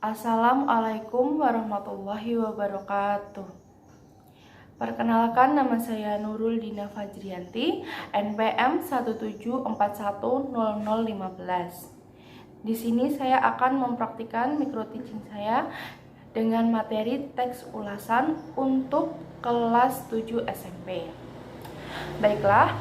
Assalamualaikum warahmatullahi wabarakatuh. Perkenalkan, nama saya Nurul Dina Fajrianti, NPM 174100015. Di sini saya akan mempraktikkan micro teaching saya dengan materi teks ulasan untuk kelas 7 SMP. Baiklah,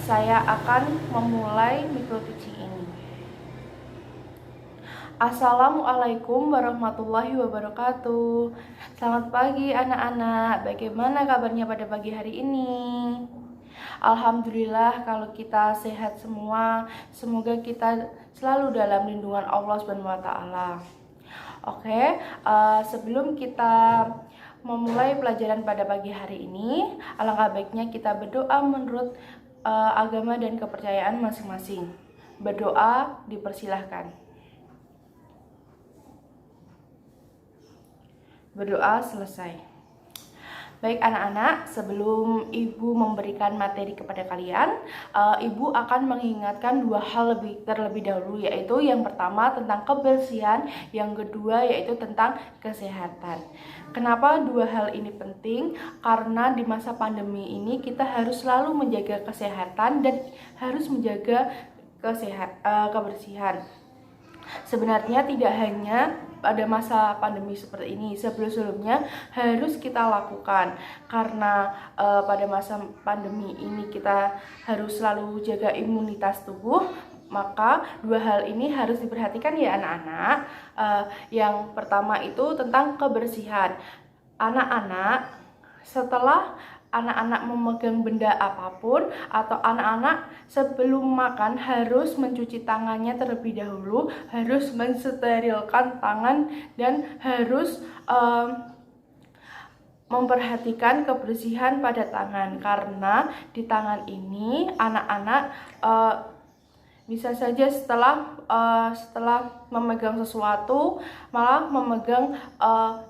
saya akan memulai micro teaching ini. Assalamualaikum warahmatullahi wabarakatuh. Selamat pagi anak-anak. Bagaimana kabarnya pada pagi hari ini? Alhamdulillah kalau kita sehat semua. Semoga kita selalu dalam lindungan Allah SWT. Oke, sebelum kita memulai pelajaran pada pagi hari ini, alangkah baiknya kita berdoa menurut agama dan kepercayaan masing-masing. Berdoa dipersilahkan. Berdoa selesai. Baik anak-anak, sebelum ibu memberikan materi kepada kalian, ibu akan mengingatkan dua hal terlebih dahulu, yaitu yang pertama tentang kebersihan, yang kedua yaitu tentang kesehatan. Kenapa dua hal ini penting? Karena di masa pandemi ini kita harus selalu menjaga kesehatan dan harus menjaga kebersihan. Sebenarnya tidak hanya pada masa pandemi seperti ini, sebelum-sebelumnya harus kita lakukan. Karena pada masa pandemi ini kita harus selalu jaga imunitas tubuh, maka dua hal ini harus diperhatikan ya anak-anak. Yang pertama itu tentang kebersihan. Anak-anak, setelah anak-anak memegang benda apapun atau anak-anak sebelum makan harus mencuci tangannya terlebih dahulu, harus mensterilkan tangan dan harus memperhatikan kebersihan pada tangan, karena di tangan ini anak-anak bisa saja setelah memegang sesuatu malah memegang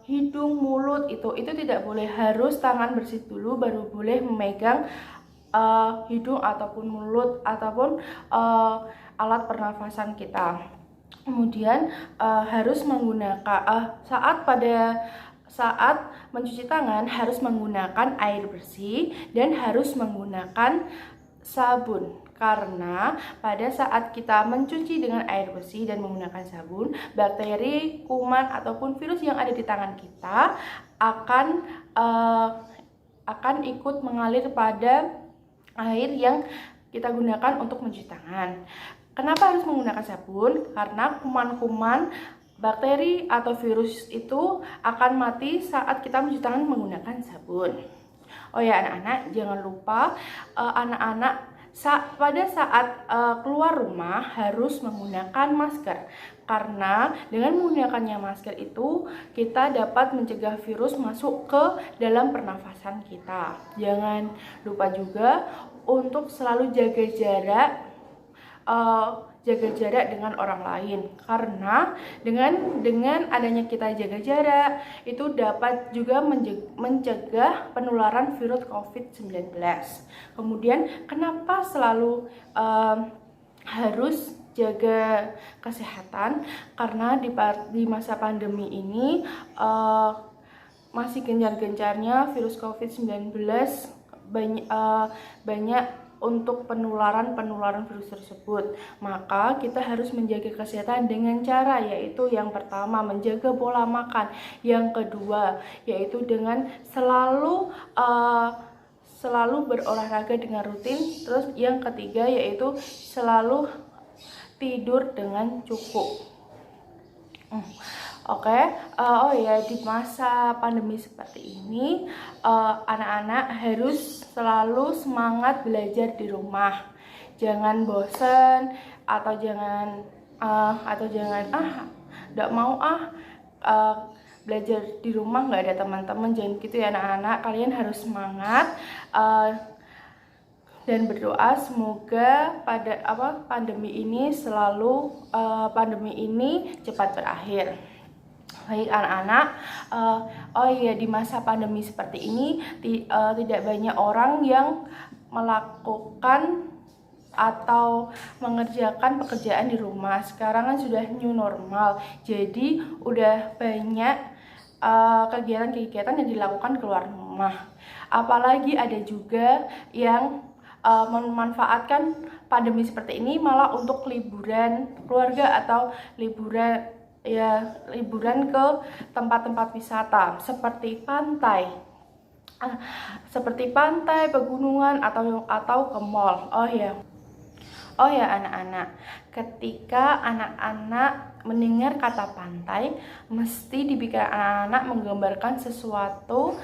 hidung, mulut, itu tidak boleh. Harus tangan bersih dulu baru boleh memegang hidung ataupun mulut ataupun alat pernafasan kita. Kemudian harus menggunakan saat mencuci tangan harus menggunakan air bersih dan harus menggunakan sabun, karena pada saat kita mencuci dengan air bersih dan menggunakan sabun, bakteri, kuman ataupun virus yang ada di tangan kita akan ikut mengalir pada air yang kita gunakan untuk mencuci tangan. Kenapa harus menggunakan sabun? Karena kuman-kuman, bakteri atau virus itu akan mati saat kita mencuci tangan menggunakan sabun. Oh ya anak-anak, jangan lupa pada saat keluar rumah harus menggunakan masker, karena dengan menggunakannya masker itu kita dapat mencegah virus masuk ke dalam pernafasan kita. Jangan lupa juga untuk selalu jaga jarak dengan orang lain, karena dengan adanya kita jaga jarak itu dapat juga mencegah penularan virus COVID-19. Kemudian kenapa selalu harus jaga kesehatan? Karena di masa pandemi ini masih gencar-gencarnya virus COVID-19, banyak untuk penularan virus tersebut. Maka kita harus menjaga kesehatan dengan cara, yaitu yang pertama menjaga pola makan, yang kedua yaitu dengan selalu berolahraga dengan rutin, terus yang ketiga yaitu selalu tidur dengan cukup. Oke, oh ya, di masa pandemi seperti ini anak-anak harus selalu semangat belajar di rumah. Jangan bosan atau jangan nggak mau belajar di rumah, nggak ada teman-teman. Jangan gitu ya anak-anak, kalian harus semangat dan berdoa semoga pandemi ini cepat berakhir. Baik anak-anak, oh iya, di masa pandemi seperti ini tidak banyak orang yang melakukan atau mengerjakan pekerjaan di rumah. Sekarang kan sudah new normal, jadi udah banyak kegiatan-kegiatan yang dilakukan keluar rumah. Apalagi ada juga yang memanfaatkan pandemi seperti ini malah untuk liburan keluarga atau liburan ke tempat-tempat wisata seperti pantai, pegunungan atau ke mall. Oh ya anak-anak, ketika anak-anak mendengar kata pantai, mesti di pikiran anak-anak menggambarkan sesuatu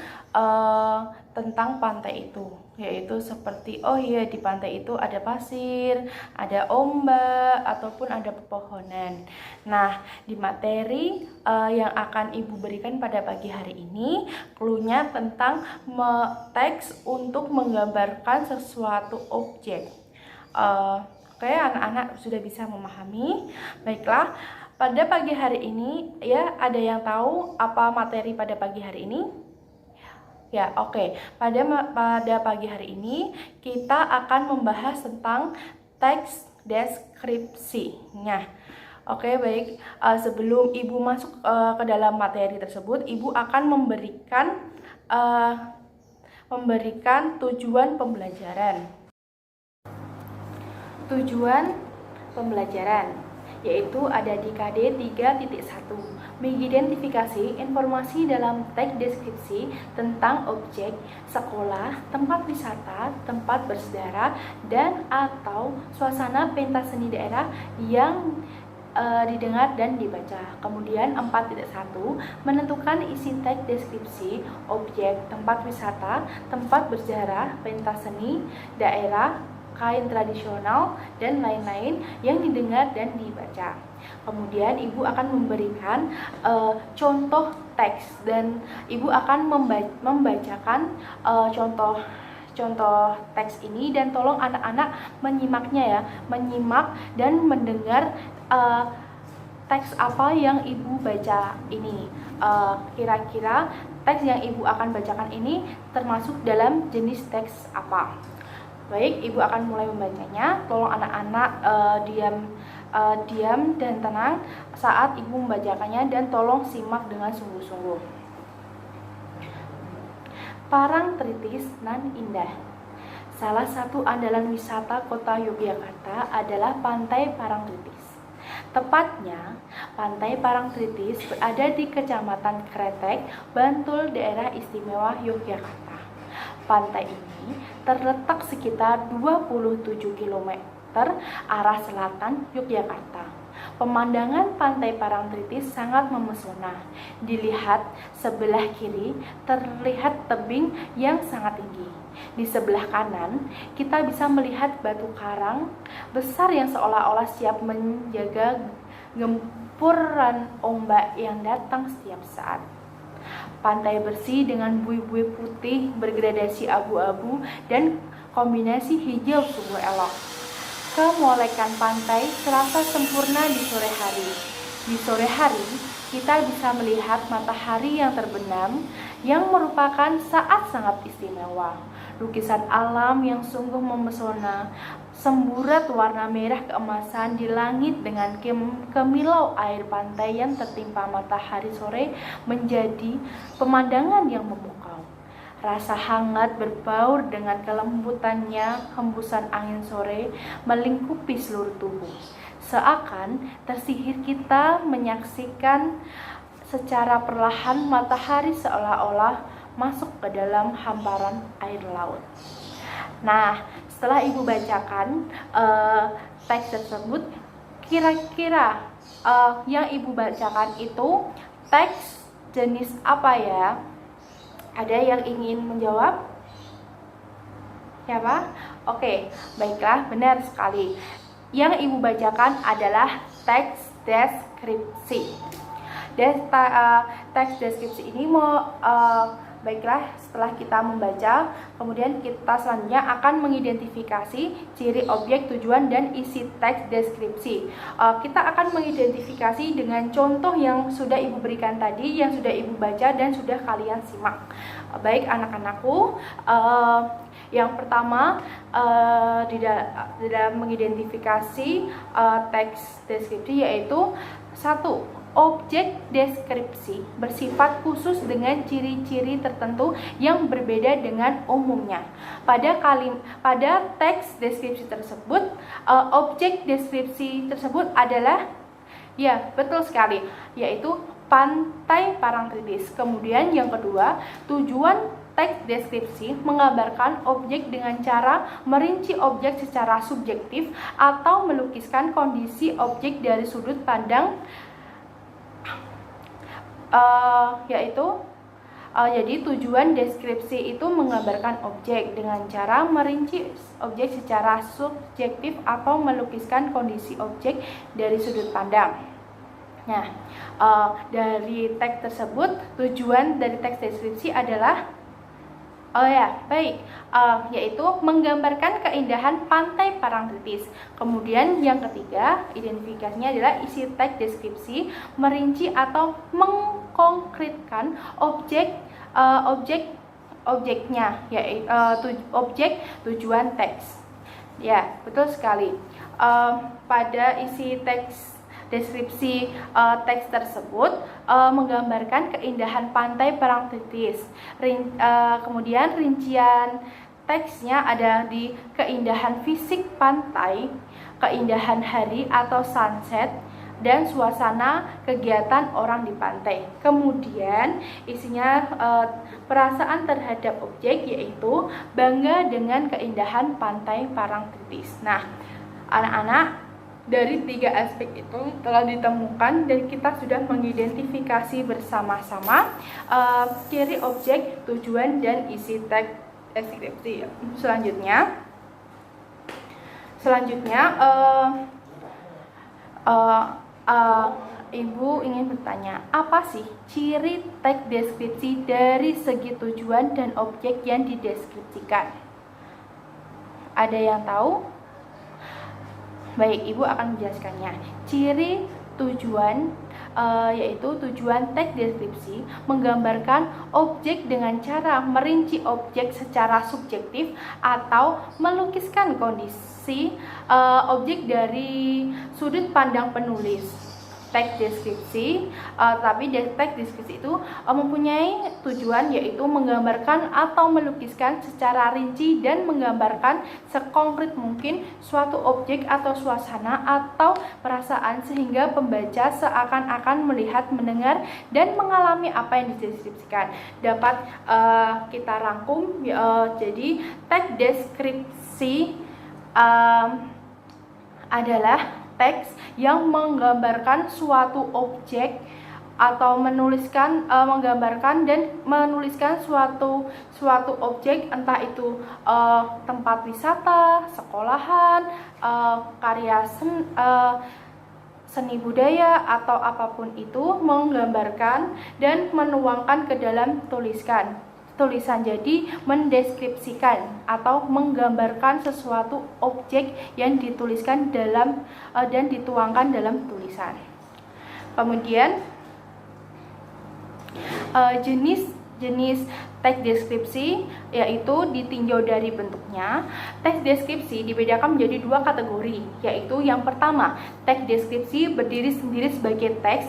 tentang pantai itu, yaitu seperti di pantai itu ada pasir, ada ombak, ataupun ada pepohonan. Nah, di materi yang akan Ibu berikan pada pagi hari ini, cluenya tentang teks untuk menggambarkan sesuatu objek. Oke, anak-anak sudah bisa memahami. Baiklah, pada pagi hari ini ya, ada yang tahu apa materi pada pagi hari ini? Ya, oke. Pada pagi hari ini kita akan membahas tentang teks deskripsinya. Oke, baik. Sebelum Ibu masuk ke dalam materi tersebut, Ibu akan memberikan tujuan pembelajaran. Tujuan pembelajaran yaitu ada di KD 3.1, mengidentifikasi informasi dalam teks deskripsi tentang objek, sekolah, tempat wisata, tempat bersejarah, dan atau suasana pentas seni daerah yang didengar dan dibaca. Kemudian 4.1, menentukan isi teks deskripsi objek, tempat wisata, tempat bersejarah, pentas seni daerah, kain tradisional, dan lain-lain yang didengar dan dibaca. Kemudian Ibu akan memberikan contoh teks dan Ibu akan membacakan contoh teks ini, dan tolong anak-anak menyimaknya ya, menyimak dan mendengar teks apa yang Ibu baca ini. Kira-kira teks yang Ibu akan bacakan ini termasuk dalam jenis teks apa? Baik, Ibu akan mulai membacanya. Tolong anak-anak diam dan tenang saat Ibu membacakannya, dan tolong simak dengan sungguh-sungguh. Parangtritis nan indah. Salah satu andalan wisata kota Yogyakarta adalah Pantai Parangtritis. Tepatnya, Pantai Parangtritis berada di Kecamatan Kretek, Bantul, Daerah Istimewa Yogyakarta. Pantai ini terletak sekitar 27 km arah selatan Yogyakarta. Pemandangan Pantai Parangtritis sangat memesona. Dilihat sebelah kiri terlihat tebing yang sangat tinggi. Di sebelah kanan kita bisa melihat batu karang besar yang seolah-olah siap menjaga gempuran ombak yang datang setiap saat. Pantai bersih dengan buih-buih putih bergradasi abu-abu dan kombinasi hijau sungguh elok. Kemolekan pantai terasa sempurna di sore hari. Di sore hari, kita bisa melihat matahari yang terbenam, yang merupakan saat sangat istimewa. Lukisan alam yang sungguh memesona, semburat warna merah keemasan di langit dengan kemilau air pantai yang tertimpa matahari sore menjadi pemandangan yang memukau. Rasa hangat berbaur dengan kelembutannya hembusan angin sore melingkupi seluruh tubuh. Seakan tersihir kita menyaksikan secara perlahan matahari seolah-olah masuk ke dalam hamparan air laut. Nah, setelah Ibu bacakan teks tersebut, kira-kira yang Ibu bacakan itu teks jenis apa ya? Ada yang ingin menjawab? Siapa? Oke, baiklah, benar sekali. Yang Ibu bacakan adalah teks deskripsi. Teks deskripsi ini baiklah, setelah kita membaca, kemudian kita selanjutnya akan mengidentifikasi ciri objek, tujuan, dan isi teks deskripsi. Kita akan mengidentifikasi dengan contoh yang sudah Ibu berikan tadi, yang sudah Ibu baca dan sudah kalian simak. Baik anak-anakku, Yang pertama, di dalam mengidentifikasi teks deskripsi yaitu satu, objek deskripsi bersifat khusus dengan ciri-ciri tertentu yang berbeda dengan umumnya. Pada teks deskripsi tersebut, objek deskripsi tersebut adalah, ya betul sekali, yaitu pantai Parangtritis. Kemudian yang kedua, tujuan teks deskripsi menggambarkan objek dengan cara merinci objek secara subjektif atau melukiskan kondisi objek dari sudut pandang jadi tujuan deskripsi itu menggambarkan objek dengan cara merinci objek secara subjektif atau melukiskan kondisi objek dari sudut pandang. Nah, dari teks tersebut, tujuan dari teks deskripsi adalah yaitu menggambarkan keindahan pantai Parangtritis. Kemudian yang ketiga, identifikasinya adalah isi teks deskripsi merinci atau mengkonkretkan objeknya, yaitu objek tujuan teks. Ya, betul sekali. Pada isi teks deskripsi teks tersebut menggambarkan keindahan pantai Parangtritis. Kemudian rincian teksnya ada di keindahan fisik pantai, keindahan hari atau sunset, dan suasana kegiatan orang di pantai. Kemudian isinya perasaan terhadap objek, yaitu bangga dengan keindahan pantai Parangtritis. Nah, anak-anak, dari 3 aspek itu telah ditemukan dan kita sudah mengidentifikasi bersama-sama ciri objek, tujuan, dan isi teks deskripsi. Selanjutnya Ibu ingin bertanya, apa sih ciri teks deskripsi dari segi tujuan dan objek yang dideskripsikan? Ada yang tahu? Baik, Ibu akan menjelaskannya. Ciri tujuan yaitu tujuan teks deskripsi menggambarkan objek dengan cara merinci objek secara subjektif atau melukiskan kondisi objek dari sudut pandang penulis. Teks deskripsi, tapi teks deskripsi itu mempunyai tujuan yaitu menggambarkan atau melukiskan secara rinci dan menggambarkan sekonkret mungkin suatu objek atau suasana atau perasaan sehingga pembaca seakan-akan melihat, mendengar, dan mengalami apa yang dideskripsikan. Dapat kita rangkum, jadi teks deskripsi adalah teks yang menggambarkan suatu objek atau menggambarkan dan menuliskan suatu objek, entah itu tempat wisata, sekolahan, karya seni budaya atau apapun itu, menggambarkan dan menuangkan ke dalam tulisan. Jadi mendeskripsikan atau menggambarkan sesuatu objek yang dituliskan dalam dan dituangkan dalam tulisan. Kemudian jenis teks deskripsi yaitu ditinjau dari bentuknya. Teks deskripsi dibedakan menjadi 2 kategori, yaitu yang pertama, teks deskripsi berdiri sendiri sebagai teks,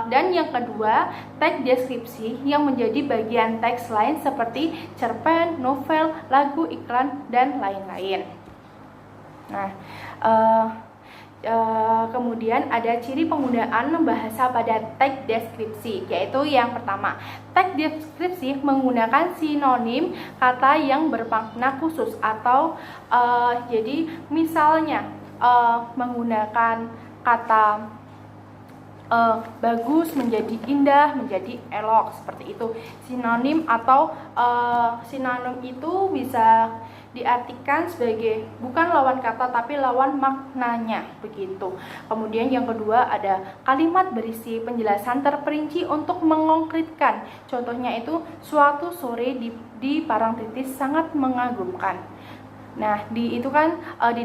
dan yang kedua, teks deskripsi yang menjadi bagian teks lain seperti cerpen, novel, lagu, iklan, dan lain-lain. Nah, kemudian ada ciri penggunaan bahasa pada teks deskripsi, yaitu yang pertama, teks deskripsi menggunakan sinonim kata yang bermakna khusus atau jadi misalnya menggunakan kata bagus menjadi indah, menjadi elok, seperti itu. Sinonim atau sinonim itu bisa diartikan sebagai bukan lawan kata tapi lawan maknanya, begitu. Kemudian yang kedua ada kalimat berisi penjelasan terperinci untuk mengonkretkan. Contohnya itu suatu sore di Parangtritis sangat mengagumkan. Nah, di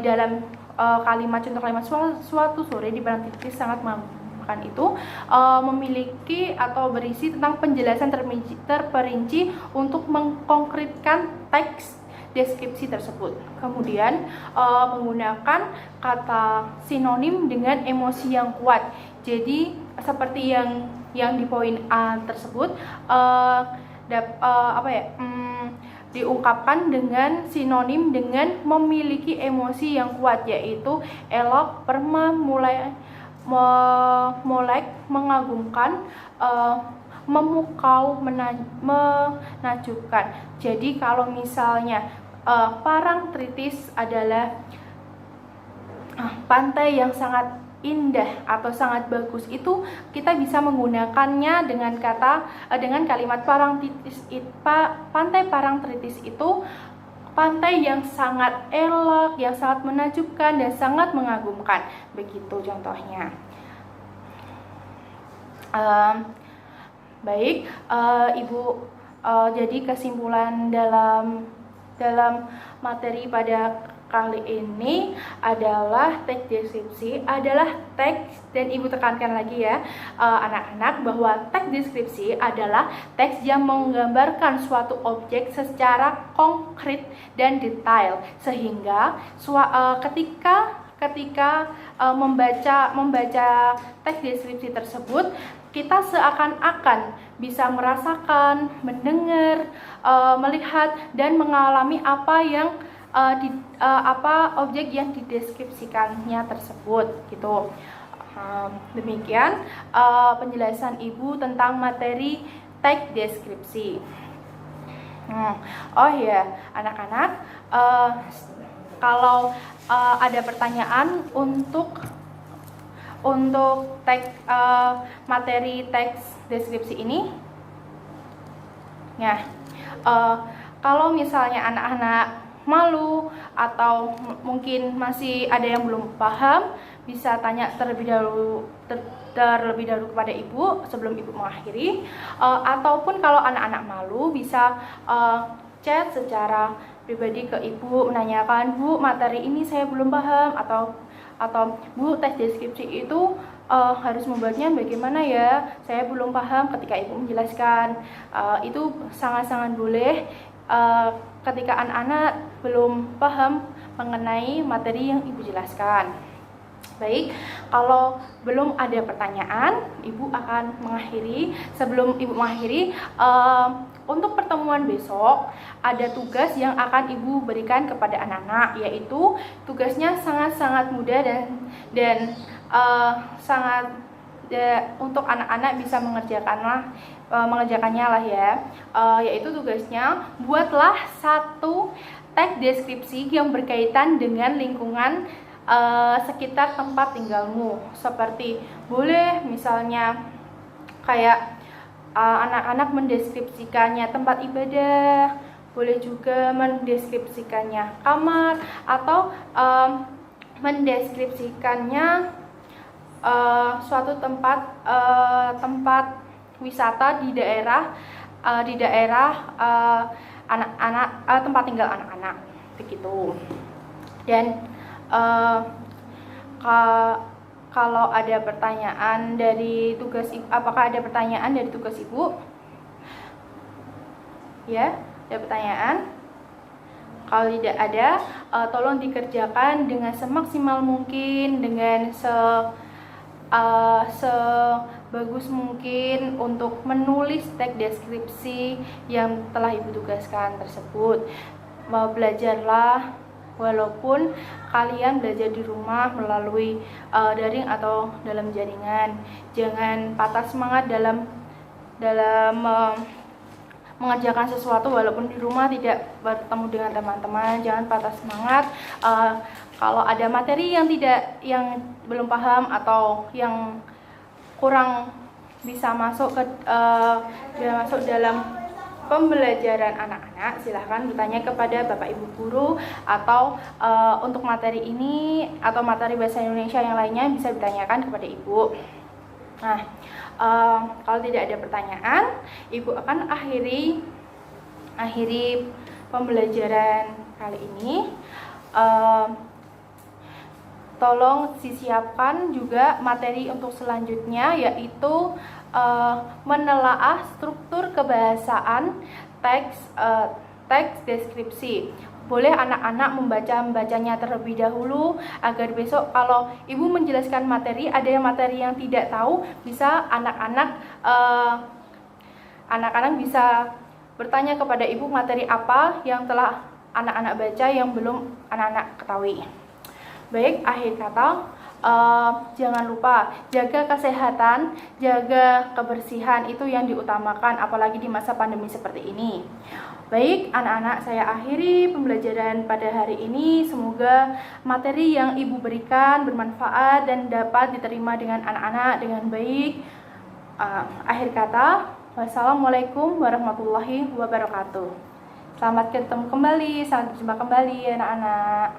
dalam contoh kalimat suatu sore di Parangtritis sangat mengagumkan itu memiliki atau berisi tentang penjelasan terperinci untuk mengkonkretkan teks deskripsi tersebut. Kemudian menggunakan kata sinonim dengan emosi yang kuat. Jadi seperti yang di poin A tersebut diungkapkan dengan sinonim dengan memiliki emosi yang kuat, yaitu elok, perma, molek, mengagumkan, memukau, menakjubkan. Jadi kalau misalnya Parangtritis adalah pantai yang sangat indah atau sangat bagus, itu kita bisa menggunakannya dengan kalimat pantai Parangtritis itu pantai yang sangat elok, yang sangat menakjubkan dan sangat mengagumkan. Begitu contohnya. Baik, Ibu, jadi kesimpulan dalam materi pada kali ini adalah teks deskripsi adalah teks, dan Ibu tekankan lagi ya anak-anak, bahwa teks deskripsi adalah teks yang menggambarkan suatu objek secara konkret dan detail, sehingga ketika membaca teks deskripsi tersebut, kita seakan-akan bisa merasakan, mendengar, melihat dan mengalami apa objek yang dideskripsikannya tersebut gitu. Demikian penjelasan Ibu tentang materi teks deskripsi. Oh ya, anak-anak, kalau ada pertanyaan untuk materi teks deskripsi ini, ya, kalau misalnya anak-anak malu atau mungkin masih ada yang belum paham, bisa tanya terlebih dahulu kepada Ibu sebelum Ibu mengakhiri, ataupun kalau anak-anak malu bisa chat secara pribadi ke Ibu, menanyakan, Bu, materi ini saya belum paham, atau Bu, teks deskripsi itu harus membuatnya bagaimana ya, saya belum paham. Ketika Ibu menjelaskan, itu sangat-sangat boleh ketika anak-anak belum paham mengenai materi yang Ibu jelaskan. Baik, kalau belum ada pertanyaan, Ibu akan mengakhiri. Sebelum Ibu mengakhiri, untuk pertemuan besok ada tugas yang akan Ibu berikan kepada anak-anak, yaitu tugasnya sangat-sangat mudah dan untuk anak-anak bisa mengerjakannya lah ya, yaitu tugasnya buatlah satu teks deskripsi yang berkaitan dengan lingkungan sekitar tempat tinggalmu. Seperti boleh misalnya kayak anak-anak mendeskripsikannya tempat ibadah, boleh juga mendeskripsikannya kamar, atau mendeskripsikannya suatu tempat wisata di daerah anak-anak, tempat tinggal anak-anak begitu. Dan kalau ada pertanyaan dari tugas Ibu, apakah ada pertanyaan dari tugas Ibu? Ya, ada pertanyaan? Kalau tidak ada, tolong dikerjakan dengan semaksimal mungkin, dengan sebagus mungkin untuk menulis teks deskripsi yang telah Ibu tugaskan tersebut. Belajarlah, walaupun kalian belajar di rumah melalui daring atau dalam jaringan. Jangan patah semangat dalam mengerjakan sesuatu walaupun di rumah tidak bertemu dengan teman-teman. Jangan patah semangat. Kalau ada materi yang belum paham atau yang kurang bisa masuk dalam pembelajaran anak-anak, silahkan bertanya kepada Bapak Ibu guru, atau untuk materi ini atau materi bahasa Indonesia yang lainnya bisa ditanyakan kepada Ibu. Nah, kalau tidak ada pertanyaan, Ibu akan akhiri pembelajaran kali ini. Tolong disiapkan juga materi untuk selanjutnya, yaitu menelaah struktur kebahasaan teks deskripsi. boleh anak-anak membacanya terlebih dahulu agar besok kalau ibu menjelaskan materi, ada yang materi yang tidak tahu, bisa anak-anak bisa bertanya kepada ibu materi apa yang telah anak-anak baca yang belum anak-anak ketahui. Baik, akhir kata, jangan lupa jaga kesehatan, jaga kebersihan, itu yang diutamakan apalagi di masa pandemi seperti ini. Baik anak-anak, saya akhiri pembelajaran pada hari ini. Semoga materi yang ibu berikan bermanfaat dan dapat diterima dengan anak-anak dengan baik. Akhir kata, wassalamualaikum warahmatullahi wabarakatuh. Selamat ketemu kembali, selamat berjumpa kembali anak-anak.